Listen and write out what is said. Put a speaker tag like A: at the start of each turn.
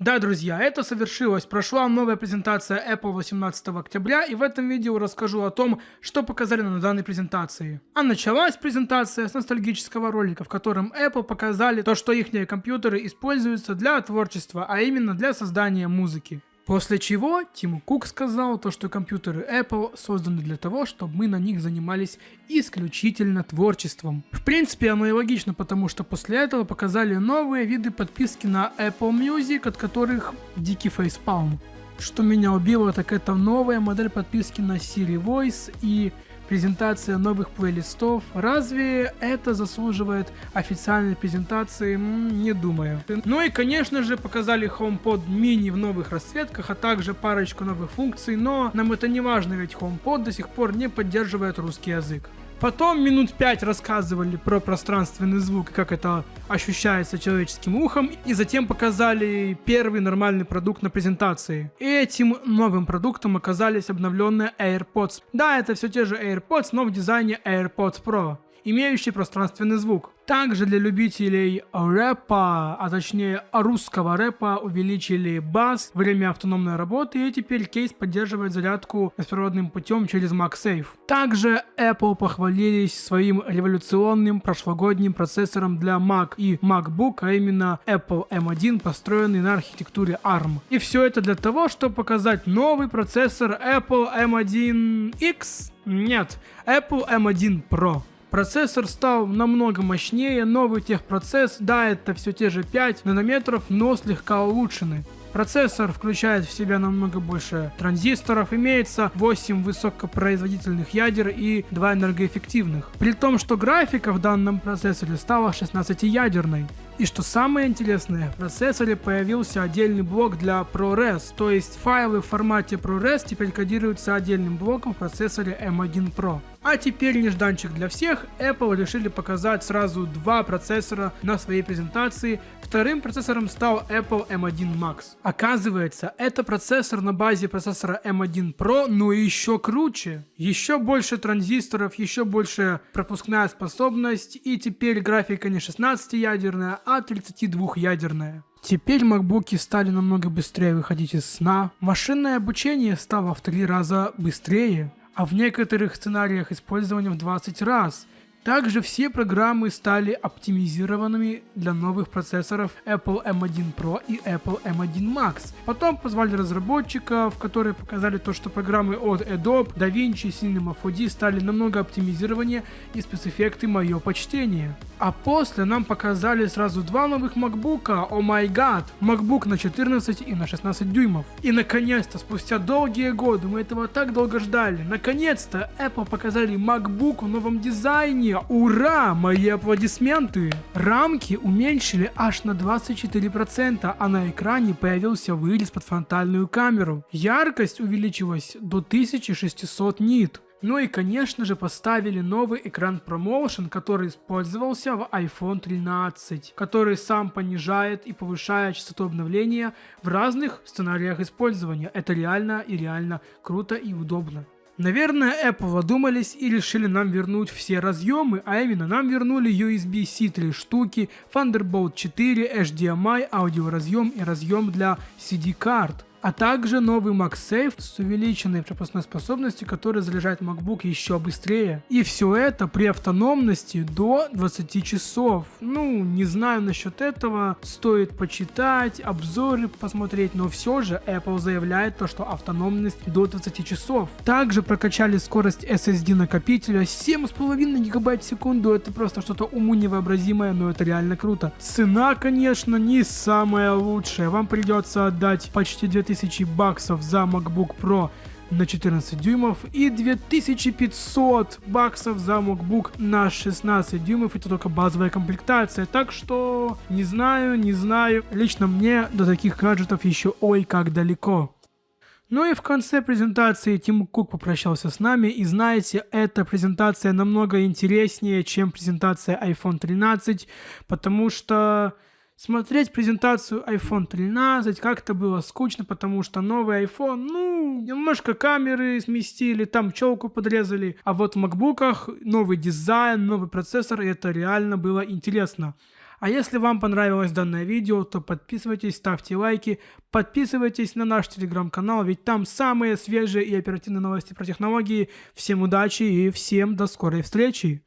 A: Да, друзья, это совершилось. Прошла новая презентация Apple 18 октября, и в этом видео расскажу о том, что показали на данной презентации. А началась презентация с ностальгического ролика, в котором Apple показали то, что их компьютеры используются для творчества, а именно для создания музыки. После чего Тим Кук сказал, что компьютеры Apple созданы для того, чтобы мы на них занимались исключительно творчеством. В принципе, оно и логично, потому что после этого показали новые виды подписки на Apple Music, от которых дикий фейспалм. Что меня убило, так это новая модель подписки на Siri Voice и презентация новых плейлистов. Разве это заслуживает официальной презентации? Не думаю. Ну и конечно же показали HomePod mini в новых расцветках, а также парочку новых функций, но нам это не важно, ведь HomePod до сих пор не поддерживает русский язык. Потом минут 5 рассказывали про пространственный звук и как это ощущается человеческим ухом, и затем показали первый нормальный продукт на презентации. И этим новым продуктом оказались обновленные AirPods. Да, это все те же AirPods, но в дизайне AirPods Pro, имеющий пространственный звук. Также для любителей рэпа, а точнее русского рэпа, увеличили бас, время автономной работы, и теперь кейс поддерживает зарядку беспроводным путем через MagSafe. Также Apple похвалились своим революционным прошлогодним процессором для Mac и MacBook, а именно Apple M1, построенный на архитектуре ARM. И все это для того, чтобы показать новый процессор Apple M1X? Нет, Apple M1 Pro. Процессор стал намного мощнее, новый техпроцесс, да, это все те же 5 нанометров, но слегка улучшенный. Процессор включает в себя намного больше транзисторов, имеется 8 высокопроизводительных ядер и 2 энергоэффективных. При том, что графика в данном процессоре стала 16-ядерной. И что самое интересное, в процессоре появился отдельный блок для ProRes, то есть файлы в формате ProRes теперь кодируются отдельным блоком в процессоре M1 Pro. А теперь нежданчик для всех, Apple решили показать сразу два процессора на своей презентации. Вторым процессором стал Apple M1 Max. Оказывается, это процессор на базе процессора M1 Pro, но еще круче. Еще больше транзисторов, еще больше пропускная способность, и теперь графика не 16-ядерная, а 32-ядерная. Теперь макбуки стали намного быстрее выходить из сна, машинное обучение стало в 3 раза быстрее, а в некоторых сценариях использования в 20 раз. Также все программы стали оптимизированными для новых процессоров Apple M1 Pro и Apple M1 Max. Потом позвали разработчиков, которые показали то, что программы от Adobe, DaVinci, Cinema 4D стали намного оптимизированнее и спецэффекты мое почтение. А после нам показали сразу два новых MacBook'а, о май гад, MacBook на 14 и на 16 дюймов. И наконец-то, спустя долгие годы, мы этого так долго ждали, наконец-то Apple показали MacBook в новом дизайне. Ура! Мои аплодисменты! Рамки уменьшили аж на 24%, а на экране появился вырез под фронтальную камеру. Яркость увеличилась до 1600 нит. Ну и конечно же поставили новый экран ProMotion, который использовался в iPhone 13, который сам понижает и повышает частоту обновления в разных сценариях использования. Это реально и реально круто и удобно. Наверное, Apple одумались и решили нам вернуть все разъемы, а именно нам вернули USB-C 3 штуки, Thunderbolt 4, HDMI, аудиоразъем и разъем для CD-карт. А также новый MagSafe с увеличенной пропускной способностью, который заряжает MacBook еще быстрее. И все это при автономности до 20 часов. Ну, не знаю насчет этого, стоит почитать, обзоры посмотреть, но все же Apple заявляет то, что автономность до 20 часов. Также прокачали скорость SSD накопителя 7,5 гигабайт в секунду, это просто что-то уму невообразимое, но это реально круто. Цена, конечно, не самая лучшая, вам придется отдать почти 2000 баксов за MacBook Pro на 14 дюймов и 2500 баксов за MacBook на 16 дюймов, это только базовая комплектация, так что не знаю, лично мне до таких гаджетов еще ой как далеко. Ну и в конце презентации Тим Кук попрощался с нами, и знаете, эта презентация намного интереснее, чем презентация iPhone 13, потому что смотреть презентацию iPhone 13 как-то было скучно, потому что новый iPhone, немножко камеры сместили, там челку подрезали, а вот в макбуках новый дизайн, новый процессор, и это реально было интересно. А если вам понравилось данное видео, то подписывайтесь, ставьте лайки, подписывайтесь на наш телеграм-канал, ведь там самые свежие и оперативные новости про технологии. Всем удачи и всем до скорой встречи!